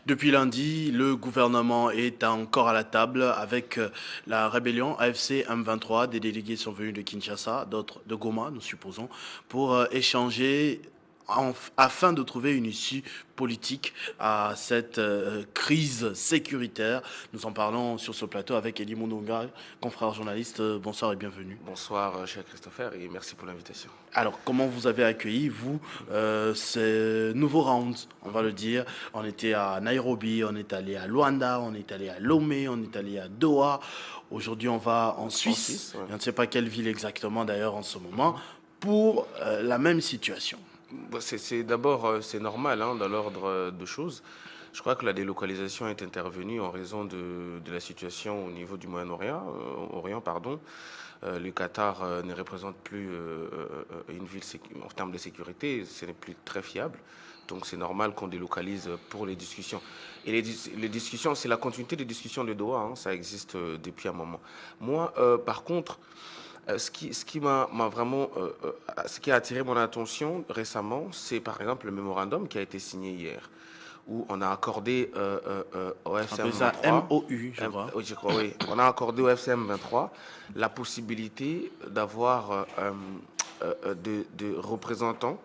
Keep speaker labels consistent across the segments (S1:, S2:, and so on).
S1: Depuis lundi, le gouvernement est encore à la table avec la rébellion AFC M23. Des délégués sont venus de Kinshasa, d'autres de Goma, nous supposons, pour échanger afin de trouver une issue politique à cette crise sécuritaire. Nous en parlons sur ce plateau avec Elie Mounonga, confrère journaliste. Bonsoir et bienvenue.
S2: Bonsoir, cher Christopher, et merci pour l'invitation.
S1: Alors, comment vous avez accueilli, vous, ces nouveaux rounds, on va le dire? On était à Nairobi, on est allé à Luanda, on est allé à Lomé, on est allé à Doha. Aujourd'hui, on va en Suisse.
S2: Ouais.
S1: Je ne sais pas quelle ville exactement, d'ailleurs, en ce moment, pour la même situation.
S2: Bon, d'abord, c'est normal hein, dans l'ordre de choses. Je crois que la délocalisation est intervenue en raison de la situation au niveau du Moyen-Orient. Pardon. Le Qatar ne représente plus une ville en termes de sécurité, ce n'est plus très fiable. Donc c'est normal qu'on délocalise pour les discussions. Et les discussions, c'est la continuité des discussions de Doha, hein, ça existe depuis un moment. Moi, par contre, ce qui a attiré mon attention récemment, c'est par exemple le mémorandum qui a été signé hier, où on a accordé au
S1: On
S2: FCM
S1: ça
S2: 23,
S1: MOU, je crois.
S2: oui, je crois, oui, on a accordé au FCM 23 la possibilité d'avoir de représentants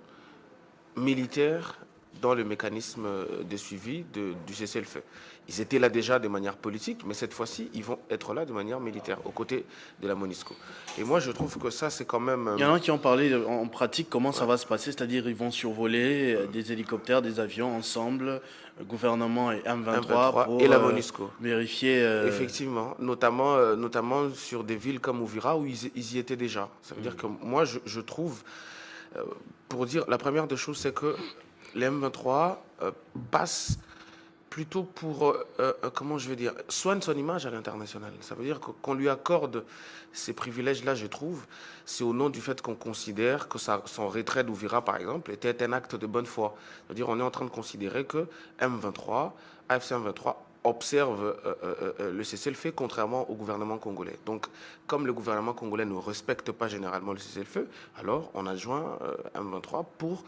S2: militaires dans le mécanisme de suivi du cessez-le-feu. Ils étaient là déjà de manière politique, mais cette fois-ci, ils vont être là de manière militaire, aux côtés de la MONUSCO. Et moi, je trouve que ça, c'est quand même...
S1: Il y en a qui ont parlé en pratique comment ça va se passer, c'est-à-dire ils vont survoler des hélicoptères, des avions ensemble, gouvernement et M23
S2: et
S1: pour
S2: la MONUSCO.
S1: vérifier.
S2: Effectivement, notamment sur des villes comme Ouvira où ils y étaient déjà. Ça veut dire que moi, je trouve, pour dire, la première des choses, c'est que les M23 passent plutôt pour, comment je vais dire, soigne son image à l'international. Ça veut dire qu'on lui accorde ces privilèges-là, je trouve, c'est au nom du fait qu'on considère que son retrait d'Ouvira, par exemple, était un acte de bonne foi. C'est-à-dire on est en train de considérer que M23, AFC M23, observe le cessez-le-feu contrairement au gouvernement congolais. Donc, comme le gouvernement congolais ne respecte pas généralement le cessez-le-feu, alors on a joint M23 pour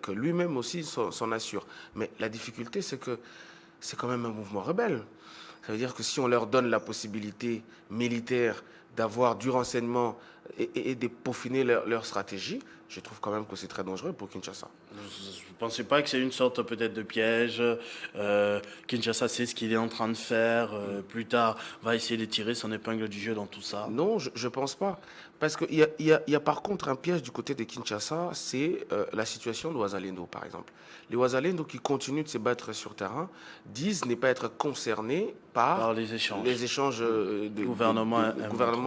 S2: que lui-même aussi s'en assure. Mais la difficulté, c'est que c'est quand même un mouvement rebelle. Ça veut dire que si on leur donne la possibilité militaire d'avoir du renseignement et de peaufiner leur stratégie, je trouve quand même que c'est très dangereux pour Kinshasa.
S1: Vous ne pensez pas que c'est une sorte peut-être de piège? Kinshasa sait ce qu'il est en train de faire. Plus tard, va essayer de tirer son épingle du jeu dans tout ça.
S2: Non, je ne pense pas. Parce qu'il y a par contre un piège du côté de Kinshasa, c'est la situation de Ouazalendo, par exemple. Les Ouazalendo qui continuent de se battre sur terrain disent ne pas être concernés par
S1: les échanges,
S2: du
S1: gouvernement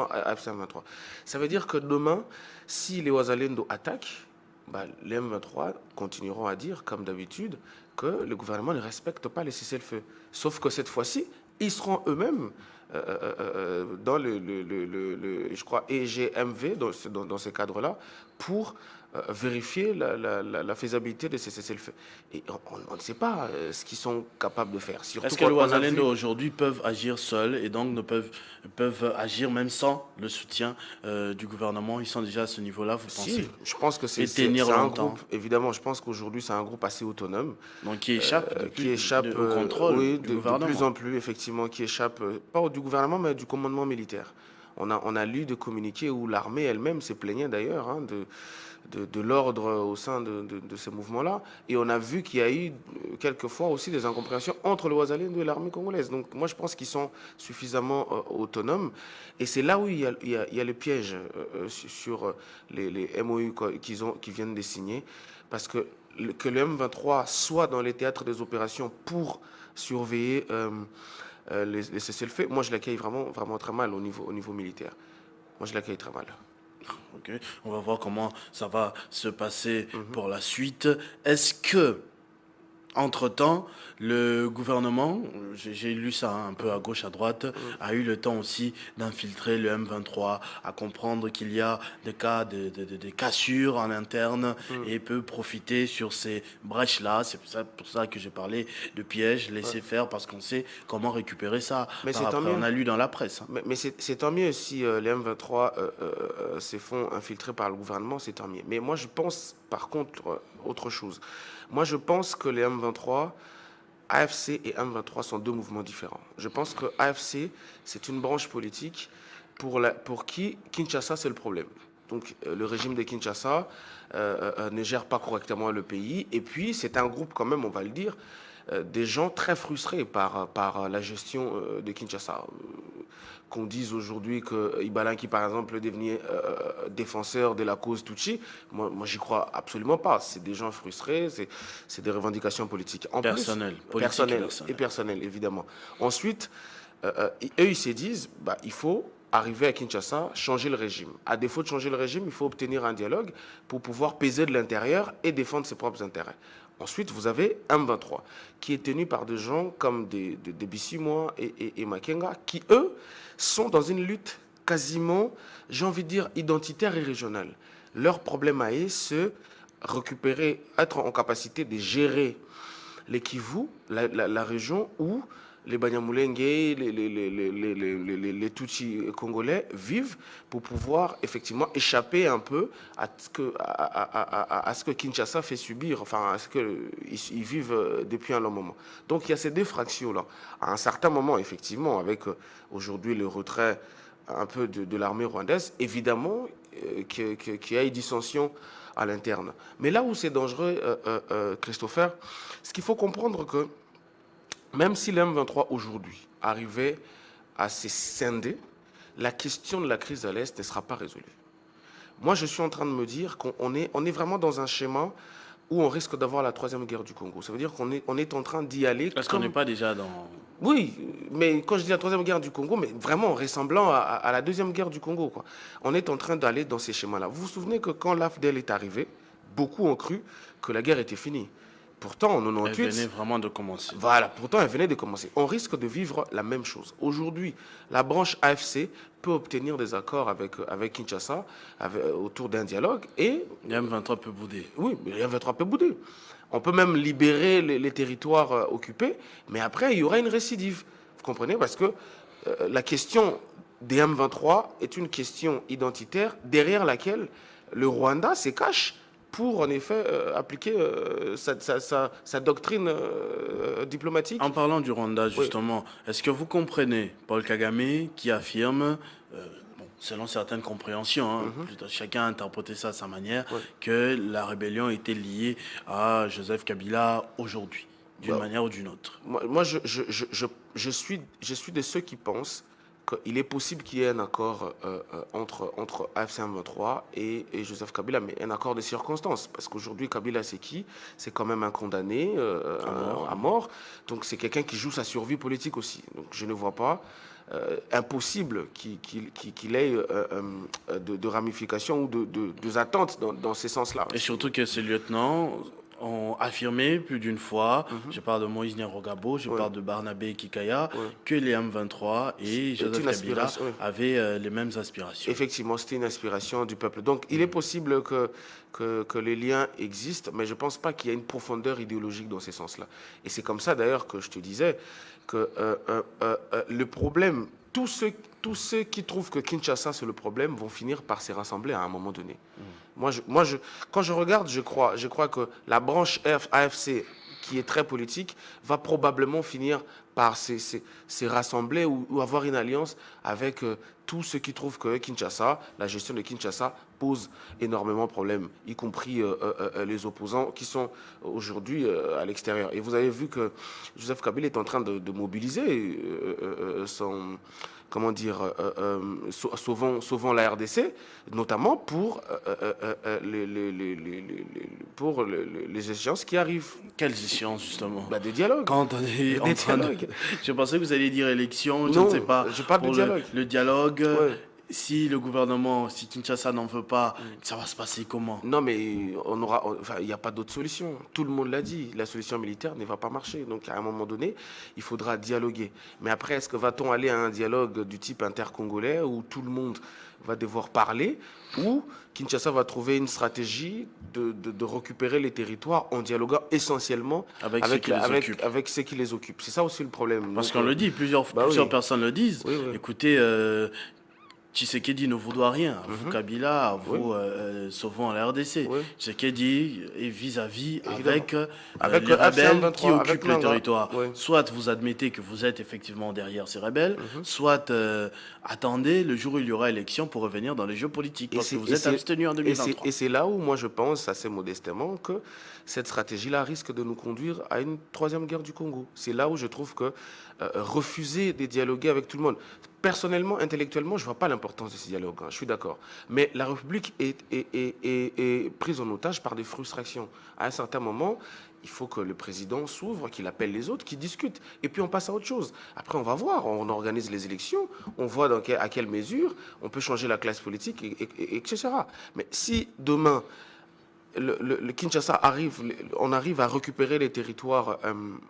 S2: AFC M23. Ça veut dire que demain, si les Ouazalendo attaquent, bah, les M23 continueront à dire, comme d'habitude, que le gouvernement ne respecte pas les cessez-le-feu. Sauf que cette fois-ci, ils seront eux-mêmes dans je crois, EGMV, dans ce cadre-là, pour vérifier la faisabilité de ces cessez-le-feu. Et on ne sait pas ce qu'ils sont capables de faire.
S1: Est-ce que les Ouazalendo aujourd'hui peuvent agir seuls et donc peuvent agir même sans le soutien du gouvernement? Ils sont déjà à ce niveau-là, vous pensez?
S2: Si, je pense que c'est un groupe, évidemment, je pense qu'aujourd'hui c'est un groupe assez autonome.
S1: Donc qui échappe,
S2: au
S1: contrôle
S2: oui,
S1: du gouvernement.
S2: De plus en plus, effectivement, qui échappe, pas du gouvernement, mais du commandement militaire. On a lu des communiqués où l'armée elle-même se plaignait d'ailleurs hein, de l'ordre au sein de ces mouvements-là. Et on a vu qu'il y a eu quelquefois aussi des incompréhensions entre le Ouazalendo et l'armée congolaise. Donc moi je pense qu'ils sont suffisamment autonomes. Et c'est là où il y a le piège sur les MOU qu'ils viennent de signer. Parce que le M23 soit dans les théâtres des opérations pour surveiller les cessez-le-feu, moi je l'accueille vraiment, vraiment très mal au niveau militaire. Moi je l'accueille très mal.
S1: Ok, on va voir comment ça va se passer pour la suite. Est-ce que, entre-temps, le gouvernement, j'ai lu ça hein, un peu à gauche, à droite, a eu le temps aussi d'infiltrer le M23, à comprendre qu'il y a des cas de cassures en interne et peut profiter sur ces brèches-là. C'est pour ça que j'ai parlé de pièges, laisser faire parce qu'on sait comment récupérer ça.
S2: Mais c'est tant mieux.
S1: On a lu dans la presse. Hein.
S2: Mais c'est tant mieux si les M23 se font infiltrer par le gouvernement, c'est tant mieux. Mais moi je pense par contre autre chose. Moi je pense que les M23 AFC et M23 sont deux mouvements différents. Je pense que AFC, c'est une branche politique pour qui Kinshasa, c'est le problème. Donc, le régime de Kinshasa ne gère pas correctement le pays. Et puis, c'est un groupe, quand même, on va le dire, des gens très frustrés par la gestion de Kinshasa. Qu'on dise aujourd'hui que Ibalanki, par exemple, est devenu défenseur de la cause Tutsi, moi j'y crois absolument pas. C'est des gens frustrés, c'est des revendications politiques. En
S1: personnelles,
S2: plus, personnelles, évidemment. Ensuite, eux, ils se disent, bah, il faut arriver à Kinshasa, changer le régime. À défaut de changer le régime, il faut obtenir un dialogue pour pouvoir peser de l'intérieur et défendre ses propres intérêts. Ensuite, vous avez M23, qui est tenu par des gens comme des Bissimois et Makenga, qui, eux, sont dans une lutte quasiment, j'ai envie de dire, identitaire et régionale. Leur problème à eux, c'est récupérer, être en capacité de gérer les Kivu, la région où les Banyamulenge, les Tutsis congolais vivent pour pouvoir effectivement échapper un peu à ce que Kinshasa fait subir, enfin à ce qu'ils vivent depuis un long moment. Donc il y a ces deux fractions-là. À un certain moment, effectivement, avec aujourd'hui le retrait un peu de l'armée rwandaise, évidemment qu'il y a une dissension à l'interne. Mais là où c'est dangereux, Christopher, ce qu'il faut comprendre que même si le M23 aujourd'hui arrivait à se scinder, la question de la crise à l'Est ne sera pas résolue. Moi, je suis en train de me dire qu'on est vraiment dans un schéma où on risque d'avoir la troisième guerre du Congo. Ça veut dire qu'on est en train d'y aller.
S1: Est-ce qu'on n'est pas déjà dans...
S2: Oui, mais quand je dis la troisième guerre du Congo, mais vraiment ressemblant à la deuxième guerre du Congo, quoi. On est en train d'aller dans ces schémas-là. Vous vous souvenez que quand l'AFDL est arrivé, beaucoup ont cru que la guerre était finie. Pourtant, en 98...
S1: Elle venait vraiment de commencer.
S2: Voilà, pourtant, elle venait de commencer. On risque de vivre la même chose. Aujourd'hui, la branche AFC peut obtenir des accords avec Kinshasa autour d'un dialogue et...
S1: Le M23 peut bouder.
S2: Oui, le M23 peut bouder. On peut même libérer les territoires occupés, mais après, il y aura une récidive. Vous comprenez? Parce que la question des M23 est une question identitaire derrière laquelle le Rwanda se cache pour, en effet, appliquer sa doctrine diplomatique.
S1: En parlant du Rwanda, justement, oui. Est-ce que vous comprenez Paul Kagame qui affirme, bon, selon certaines compréhensions, hein, chacun a interprété ça à sa manière, que la rébellion était liée à Joseph Kabila aujourd'hui, d'une manière ou d'une autre?
S2: Moi je suis de ceux qui pensent qu'il est possible qu'il y ait un accord entre AFC M23 et Joseph Kabila, mais un accord de circonstances. Parce qu'aujourd'hui, Kabila, c'est qui? C'est quand même un condamné à mort. Donc c'est quelqu'un qui joue sa survie politique aussi. Donc je ne vois pas impossible qu'il ait de ramifications ou de attentes dans ces sens-là.
S1: Et surtout que ces lieutenants ont affirmé plus d'une fois, je parle de Moïse Nyarogabo, je parle de Barnabé Kikaya, que les M23 et Joseph Kabila avaient les mêmes aspirations.
S2: Effectivement, c'était une aspiration du peuple. Donc, il est possible que les liens existent, mais je ne pense pas qu'il y ait une profondeur idéologique dans ces sens-là. Et c'est comme ça, d'ailleurs, que je te disais que le problème, tous ceux qui trouvent que Kinshasa, c'est le problème, vont finir par se rassembler à un moment donné. Quand je regarde, je crois que la branche AFC, qui est très politique, va probablement finir par se rassembler ou avoir une alliance avec tous ceux qui trouvent que Kinshasa, la gestion de Kinshasa, pose énormément de problèmes, y compris les opposants qui sont aujourd'hui à l'extérieur. Et vous avez vu que Joseph Kabila est en train de mobiliser son... comment dire, sauvant la RDC, notamment pour les échéances qui arrivent.
S1: Quelles échéances, justement?
S2: Des dialogues.
S1: Quand on est en train de... Je pensais que vous alliez dire élection,
S2: non,
S1: je ne sais pas.
S2: Je parle de dialogue.
S1: Le dialogue, si le gouvernement, si Kinshasa n'en veut pas, ça va se passer comment?
S2: Non, mais il n'y a pas d'autre solution. Tout le monde l'a dit. La solution militaire ne va pas marcher. Donc, à un moment donné, il faudra dialoguer. Mais après, est-ce que va-t-on aller à un dialogue du type intercongolais où tout le monde va devoir parler, ou Kinshasa va trouver une stratégie de récupérer les territoires en dialoguant essentiellement avec ceux qui les occupent. C'est ça aussi le problème.
S1: Parce qu'on le dit, plusieurs personnes le disent.
S2: Oui.
S1: Écoutez, Tshisekedi ne vous doit rien, à vous Kabila, à vous sauvons la RDC.
S2: Oui.
S1: Tshisekedi est vis-à-vis
S2: Avec
S1: les
S2: le
S1: rebelles
S2: FC23,
S1: qui
S2: avec
S1: occupent le
S2: Nanga.
S1: territoire.
S2: Oui.
S1: Soit vous admettez que vous êtes effectivement derrière ces rebelles, soit attendez le jour où il y aura élection pour revenir dans les jeux politiques, parce que vous êtes abstenu en 2023.
S2: Et c'est là où moi je pense, assez modestement, que cette stratégie-là risque de nous conduire à une troisième guerre du Congo. C'est là où je trouve que refuser de dialoguer avec tout le monde. Personnellement, intellectuellement, je ne vois pas l'importance de ce dialogue, hein, je suis d'accord. Mais la République est prise en otage par des frustrations. À un certain moment, il faut que le président s'ouvre, qu'il appelle les autres, qu'ils discutent. Et puis on passe à autre chose. Après, on va voir, on organise les élections, on voit à quelle mesure on peut changer la classe politique, etc. Mais si demain, le Kinshasa on arrive à récupérer les territoires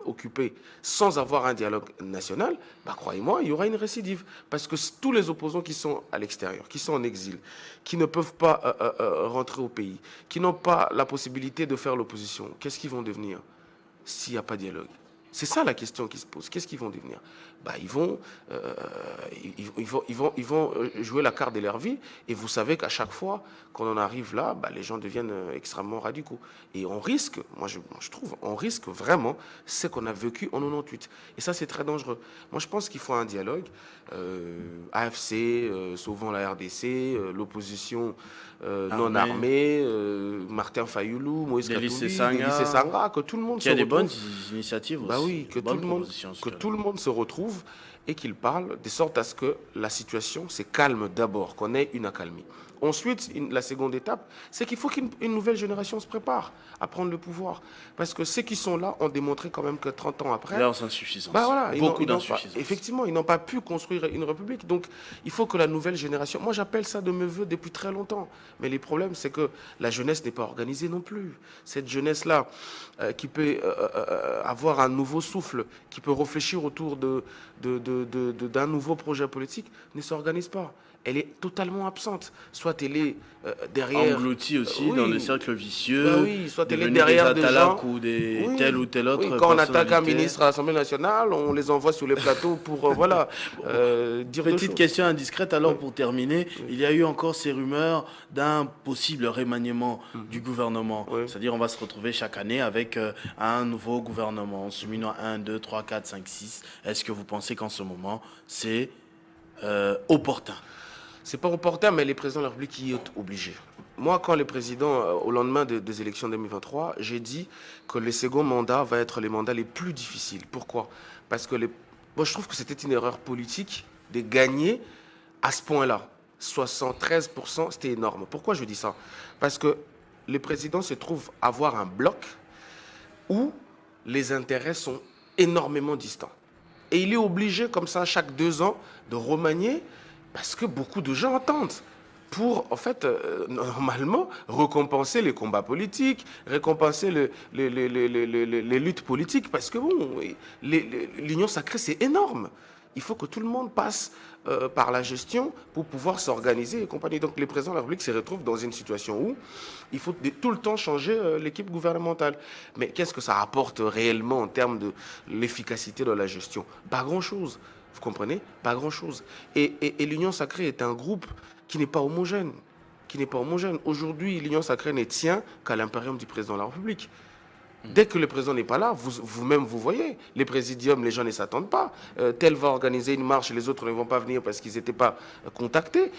S2: occupés sans avoir un dialogue national, bah, croyez-moi, il y aura une récidive. Parce que tous les opposants qui sont à l'extérieur, qui sont en exil, qui ne peuvent pas rentrer au pays, qui n'ont pas la possibilité de faire l'opposition, qu'est-ce qu'ils vont devenir s'il n'y a pas de dialogue? C'est ça la question qui se pose. Qu'est-ce qu'ils vont devenir? Bah, ils vont jouer la carte de leur vie. Et vous savez qu'à chaque fois qu'on en arrive là, bah, les gens deviennent extrêmement radicaux. Et on risque, moi je trouve, on risque vraiment ce qu'on a vécu en 98. Et ça, c'est très dangereux. Moi, je pense qu'il faut un dialogue. AFC, sauvons la RDC, l'opposition non armée, Martin Fayoulou, Moïse Katumbi, Délice Sanga, que tout le monde
S1: se retrouve. Il y a des bonnes
S2: initiatives aussi. Bah oui, que tout le monde se retrouve et qu'il parle de sorte à ce que la situation se calme d'abord, qu'on ait une accalmie. Ensuite, la seconde étape, c'est qu'il faut qu'une nouvelle génération se prépare à prendre le pouvoir. Parce que ceux qui sont là ont démontré quand même que 30 ans après...
S1: Leur insuffisance.
S2: Bah voilà,
S1: beaucoup d'insuffisance.
S2: Effectivement, ils n'ont pas pu construire une république. Donc, il faut que la nouvelle génération... Moi, j'appelle ça de mes voeux depuis très longtemps. Mais les problèmes, c'est que la jeunesse n'est pas organisée non plus. Cette jeunesse-là, qui peut avoir un nouveau souffle, qui peut réfléchir autour d'un nouveau projet politique, ne s'organise pas. Elle est totalement absente. Soit elle est derrière...
S1: Engloutie aussi dans le cercle vicieux.
S2: Oui, soit elle est derrière des gens...
S1: ou tel ou tel autre
S2: quand on attaque un ministre à l'Assemblée nationale, on les envoie sur les plateaux pour dire
S1: Petite question indiscrète alors pour terminer. Il y a eu encore ces rumeurs d'un possible remaniement du gouvernement. C'est-à-dire on va se retrouver chaque année avec un nouveau gouvernement, en soulignant 1, 2, 3, 4, 5, 6. Est-ce que vous pensez qu'en ce moment, c'est opportun?
S2: C'est pas opportun, mais les présidents de la République y sont obligés. Moi, quand les présidents, au lendemain des élections 2023, j'ai dit que les seconds mandats vont être les mandats les plus difficiles. Pourquoi? Parce que moi, je trouve que c'était une erreur politique de gagner à ce point-là. 73%, c'était énorme. Pourquoi je dis ça? Parce que les présidents se trouvent avoir un bloc où les intérêts sont énormément distants. Et il est obligé, comme ça, chaque 2 ans, de remanier. Parce que beaucoup de gens attendent pour, en fait, normalement, récompenser les combats politiques, récompenser les luttes politiques, parce que bon, l'union sacrée, c'est énorme. Il faut que tout le monde passe par la gestion pour pouvoir s'organiser et compagnie. Donc les présidents de la République se retrouvent dans une situation où il faut tout le temps changer l'équipe gouvernementale. Mais qu'est-ce que ça apporte réellement en termes de l'efficacité de la gestion? Pas grand-chose. Vous comprenez? Pas grand-chose. Et l'Union sacrée est un groupe qui n'est pas homogène. Aujourd'hui, l'Union sacrée ne tient qu'à l'impérium du président de la République. Dès que le président n'est pas là, vous-même, vous voyez, les présidiums, les gens ne s'attendent pas. Tel va organiser une marche et les autres ne vont pas venir parce qu'ils n'étaient pas contactés.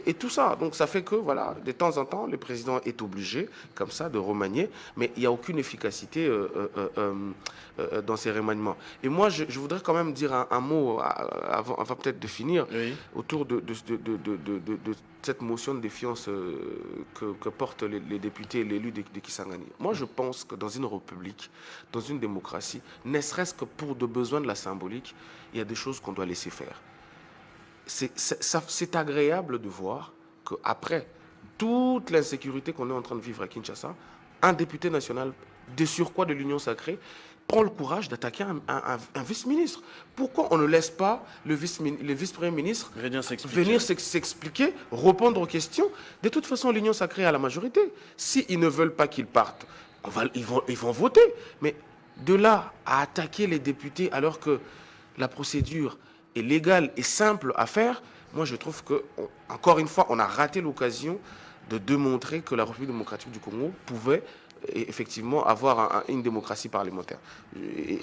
S2: Et tout ça. Donc ça fait que, voilà, de temps en temps, le président est obligé, comme ça, de remanier. Mais il n'y a aucune efficacité dans ces remaniements. Et moi, je voudrais quand même dire un mot, avant peut-être de finir, autour de cette motion de défiance que portent les députés et l'élus de Kisangani. Moi, je pense que dans une république, dans une démocratie, ne serait-ce que pour de besoins de la symbolique, il y a des choses qu'on doit laisser faire. C'est agréable de voir qu'après toute l'insécurité qu'on est en train de vivre à Kinshasa, un député national de surcroît de l'Union sacrée prend le courage d'attaquer un vice-ministre. Pourquoi on ne laisse pas le vice-premier ministre venir s'expliquer, répondre aux questions? De toute façon, l'Union sacrée a la majorité. S'ils ne veulent pas qu'il parte, ils vont voter. Mais de là à attaquer les députés alors que la procédure est légale et simple à faire, moi je trouve que, encore une fois, on a raté l'occasion de démontrer que la République démocratique du Congo pouvait effectivement avoir une démocratie parlementaire.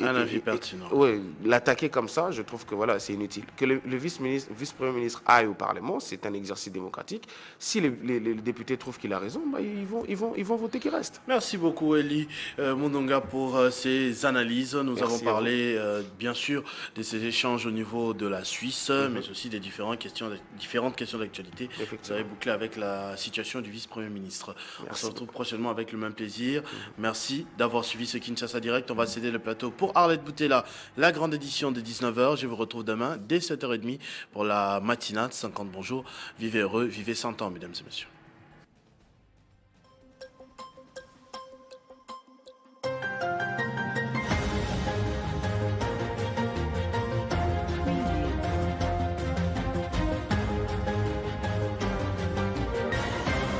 S1: Un avis pertinent.
S2: Oui, l'attaquer comme ça, je trouve que voilà, c'est inutile. Que le vice-premier ministre aille au Parlement, c'est un exercice démocratique. Si les députés trouvent qu'il a raison, bah, ils vont voter qu'il reste.
S1: Merci beaucoup, Eli Mundonga, pour ces analyses. Nous avons parlé, bien sûr, de ces échanges au niveau de la Suisse, mais aussi des différentes questions d'actualité. Vous avez bouclé avec la situation du vice-premier ministre. On se retrouve prochainement avec le même plaisir. Merci d'avoir suivi ce Kinshasa Direct. On va céder le plateau pour Arlette Boutella, la grande édition de 19h. Je vous retrouve demain dès 7h30 pour la matinale 50 bonjours. Vivez heureux, vivez 100 ans, mesdames et messieurs.